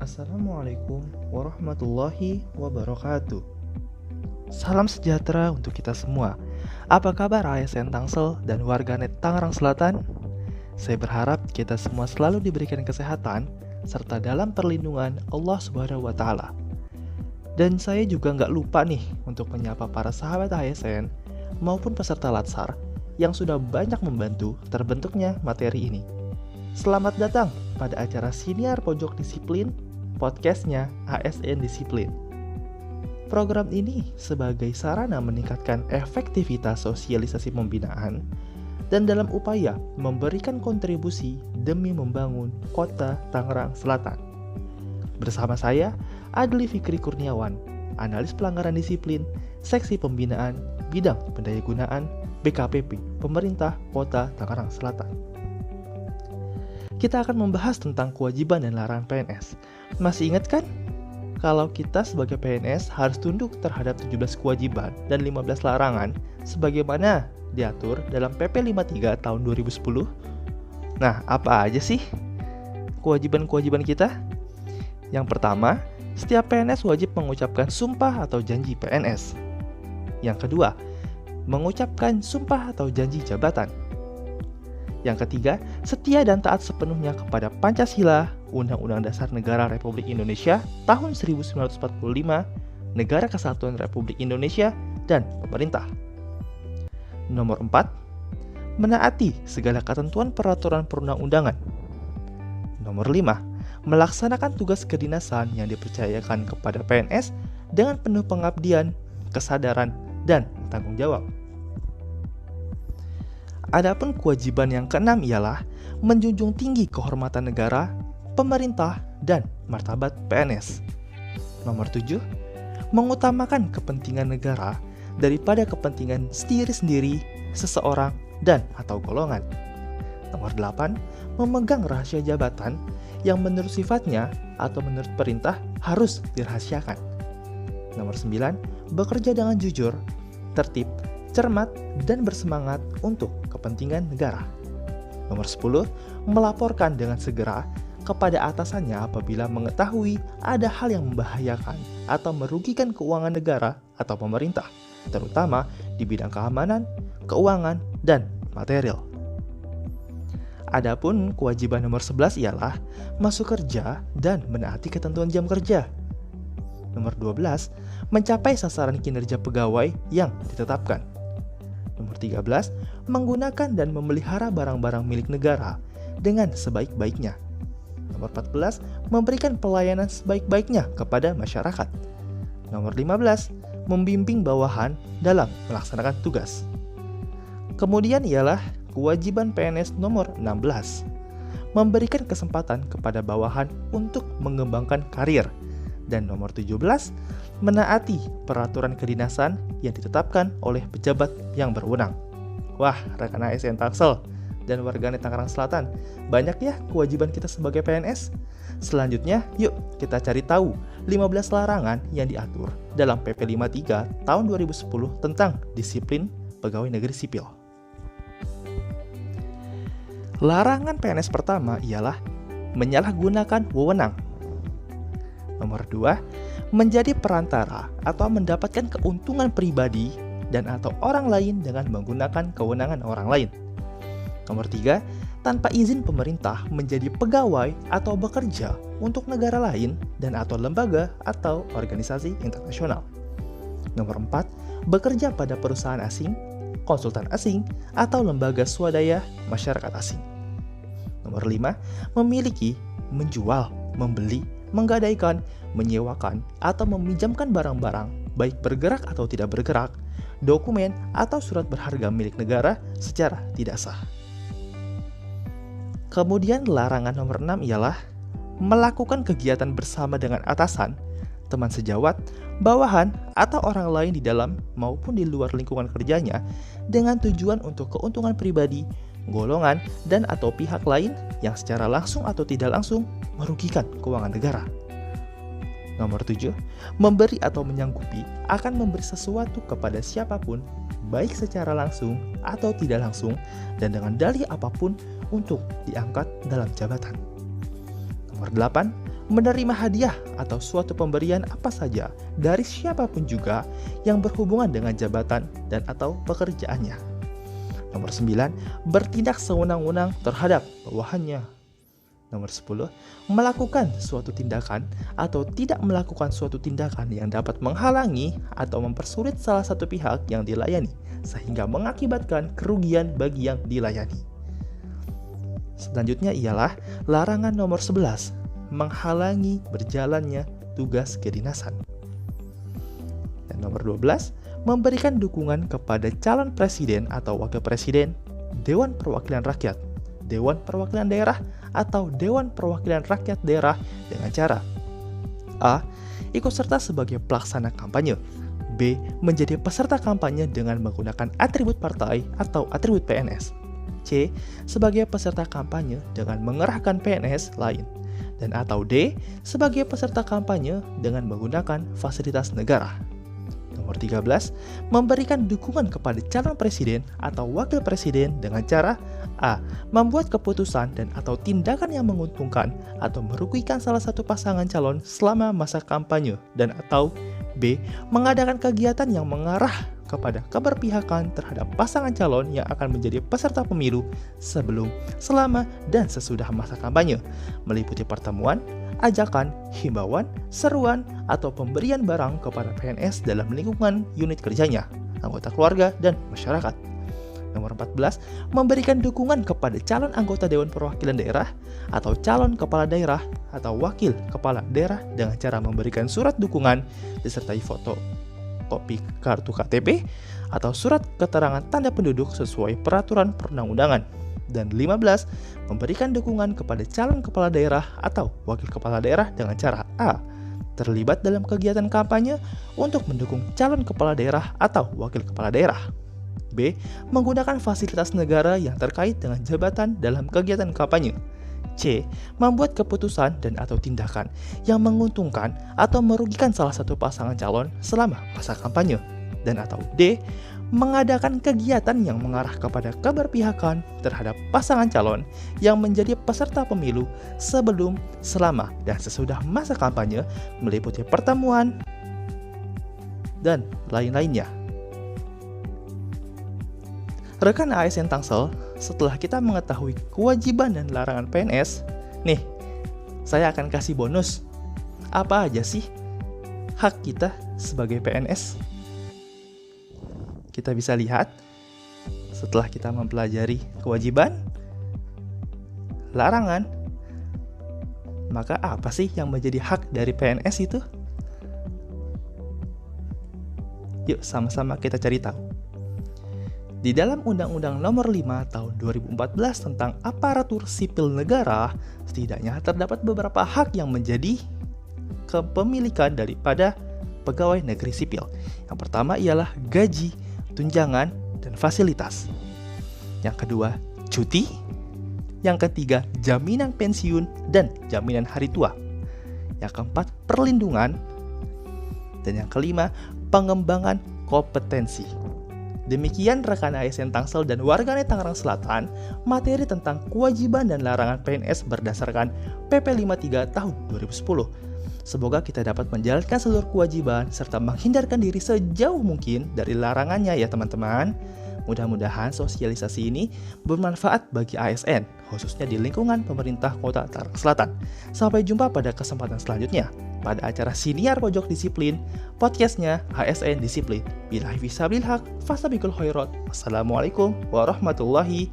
Assalamualaikum warahmatullahi wabarakatuh. Salam sejahtera untuk kita semua. Apa kabar ASN Tangsel dan warganet Tangerang Selatan? Saya berharap kita semua selalu diberikan kesehatan serta dalam perlindungan Allah Subhanahu wa Ta'ala. Dan saya juga nggak lupa nih untuk menyapa para sahabat ASN maupun peserta Latsar yang sudah banyak membantu terbentuknya materi ini. Selamat datang pada acara Siniar Pojok Disiplin, podcastnya ASN Disiplin. Program ini sebagai sarana meningkatkan efektivitas sosialisasi pembinaan dan dalam upaya memberikan kontribusi demi membangun kota Tangerang Selatan. Bersama saya, Adli Fikri Kurniawan, analis pelanggaran disiplin, seksi pembinaan, bidang pendayagunaan, BKPP, Pemerintah Kota Tangerang Selatan. Kita akan membahas tentang kewajiban dan larangan PNS. Masih ingat kan? Kalau kita sebagai PNS harus tunduk terhadap 17 kewajiban dan 15 larangan sebagaimana diatur dalam PP 53 tahun 2010. Nah, apa aja sih kewajiban-kewajiban kita? Yang pertama, setiap PNS wajib mengucapkan sumpah atau janji PNS. Yang kedua, mengucapkan sumpah atau janji jabatan. Yang ketiga, setia dan taat sepenuhnya kepada Pancasila, Undang-Undang Dasar Negara Republik Indonesia tahun 1945, Negara Kesatuan Republik Indonesia, dan pemerintah. Nomor 4, menaati segala ketentuan peraturan perundang-undangan. Nomor 5, melaksanakan tugas kedinasan yang dipercayakan kepada PNS dengan penuh pengabdian, kesadaran, dan tanggung jawab. Adapun kewajiban yang keenam ialah menjunjung tinggi kehormatan negara, pemerintah, dan martabat PNS. Nomor 7, mengutamakan kepentingan negara daripada kepentingan sendiri-sendiri, seseorang, dan atau golongan. Nomor 8, memegang rahasia jabatan yang menurut sifatnya atau menurut perintah harus dirahasiakan. Nomor 9, bekerja dengan jujur, tertib, cermat, dan bersemangat untuk kepentingan negara. Nomor 10, melaporkan dengan segera kepada atasannya apabila mengetahui ada hal yang membahayakan atau merugikan keuangan negara atau pemerintah, terutama di bidang keamanan, keuangan, dan material. Adapun kewajiban nomor 11 ialah masuk kerja dan menaati ketentuan jam kerja. Nomor 12, mencapai sasaran kinerja pegawai yang ditetapkan. Nomor 13, menggunakan dan memelihara barang-barang milik negara dengan sebaik-baiknya. Nomor 14, memberikan pelayanan sebaik-baiknya kepada masyarakat. Nomor 15, membimbing bawahan dalam melaksanakan tugas. Kemudian ialah kewajiban PNS nomor 16, memberikan kesempatan kepada bawahan untuk mengembangkan karir. Dan nomor 17, menaati peraturan kedinasan yang ditetapkan oleh pejabat yang berwenang. Wah, rekan ASN Tangsel dan warganet Tangerang Selatan, banyak ya kewajiban kita sebagai PNS. Selanjutnya, yuk kita cari tahu 15 larangan yang diatur dalam PP 53 tahun 2010 tentang disiplin pegawai negeri sipil. Larangan PNS pertama ialah menyalahgunakan wewenang. Nomor 2, menjadi perantara atau mendapatkan keuntungan pribadi dan atau orang lain dengan menggunakan kewenangan orang lain. Nomor 3, tanpa izin pemerintah menjadi pegawai atau bekerja untuk negara lain dan atau lembaga atau organisasi internasional. Nomor 4, bekerja pada perusahaan asing, konsultan asing, atau lembaga swadaya masyarakat asing. Nomor 5, memiliki, menjual, membeli, menggadaikan, menyewakan, atau meminjamkan barang-barang, baik bergerak atau tidak bergerak, dokumen atau surat berharga milik negara secara tidak sah. Kemudian larangan nomor 6 ialah melakukan kegiatan bersama dengan atasan, teman sejawat, bawahan, atau orang lain di dalam maupun di luar lingkungan kerjanya dengan tujuan untuk keuntungan pribadi, golongan, dan atau pihak lain yang secara langsung atau tidak langsung merugikan keuangan negara. Nomor 7, memberi atau menyanggupi akan memberi sesuatu kepada siapapun, baik secara langsung atau tidak langsung, dan dengan dalih apapun untuk diangkat dalam jabatan. Nomor 8, menerima hadiah atau suatu pemberian apa saja dari siapapun juga yang berhubungan dengan jabatan dan atau pekerjaannya. Nomor 9, bertindak sewenang-wenang terhadap bawahannya. Nomor 10, melakukan suatu tindakan atau tidak melakukan suatu tindakan yang dapat menghalangi atau mempersulit salah satu pihak yang dilayani sehingga mengakibatkan kerugian bagi yang dilayani. Selanjutnya ialah larangan nomor 11, menghalangi berjalannya tugas kedinasan. Dan nomor 12, memberikan dukungan kepada calon presiden atau wakil presiden, Dewan Perwakilan Rakyat, Dewan Perwakilan Daerah, atau Dewan Perwakilan Rakyat Daerah dengan cara A. Ikut serta sebagai pelaksana kampanye. B. Menjadi peserta kampanye dengan menggunakan atribut partai atau atribut PNS. C. Sebagai peserta kampanye dengan mengerahkan PNS lain. Dan atau D. Sebagai peserta kampanye dengan menggunakan fasilitas negara. Nomor 13, memberikan dukungan kepada calon presiden atau wakil presiden dengan cara A. Membuat keputusan dan atau tindakan yang menguntungkan atau merugikan salah satu pasangan calon selama masa kampanye dan atau B. Mengadakan kegiatan yang mengarah kepada keberpihakan terhadap pasangan calon yang akan menjadi peserta pemilu sebelum, selama, dan sesudah masa kampanye, meliputi pertemuan, ajakan, himbauan, seruan, atau pemberian barang kepada PNS dalam lingkungan unit kerjanya, anggota keluarga, dan masyarakat. Nomor 14, memberikan dukungan kepada calon anggota Dewan Perwakilan Daerah atau calon kepala daerah atau wakil kepala daerah dengan cara memberikan surat dukungan disertai foto, kopi kartu KTP, atau surat keterangan tanda penduduk sesuai peraturan perundang-undangan. Dan 15, memberikan dukungan kepada calon kepala daerah atau wakil kepala daerah dengan cara A. Terlibat dalam kegiatan kampanye untuk mendukung calon kepala daerah atau wakil kepala daerah. B. Menggunakan fasilitas negara yang terkait dengan jabatan dalam kegiatan kampanye. C. Membuat keputusan dan atau tindakan yang menguntungkan atau merugikan salah satu pasangan calon selama masa kampanye. Dan atau D. Mengadakan kegiatan yang mengarah kepada keberpihakan terhadap pasangan calon yang menjadi peserta pemilu sebelum, selama, dan sesudah masa kampanye, meliputi pertemuan dan lain-lainnya. Rekan ASN Tangsel, setelah kita mengetahui kewajiban dan larangan PNS, nih, saya akan kasih bonus. Apa aja sih hak kita sebagai PNS? Kita bisa lihat setelah kita mempelajari kewajiban, larangan, maka apa sih yang menjadi hak dari PNS itu? Yuk sama-sama kita cari tahu. Di dalam Undang-Undang Nomor 5 Tahun 2014 tentang Aparatur Sipil Negara, setidaknya terdapat beberapa hak yang menjadi kepemilikan daripada pegawai negeri sipil. Yang pertama ialah gaji, tunjangan, dan fasilitas. Yang kedua, cuti. Yang ketiga, jaminan pensiun dan jaminan hari tua. Yang keempat, perlindungan. Dan yang kelima, pengembangan kompetensi. Demikian rekan ASN Tangsel dan warganet Tangerang Selatan, materi tentang kewajiban dan larangan PNS berdasarkan PP 53 tahun 2010. Semoga kita dapat menjalankan seluruh kewajiban serta menghindarkan diri sejauh mungkin dari larangannya ya teman-teman. Mudah-mudahan sosialisasi ini bermanfaat bagi ASN, khususnya di lingkungan pemerintah Kota Tangerang Selatan. Sampai jumpa pada kesempatan selanjutnya pada acara Siniar Pojok Disiplin, podcastnya ASN Disiplin. Billahi fisabilil haq, fasabikul khairat. Wassalamualaikum warahmatullahi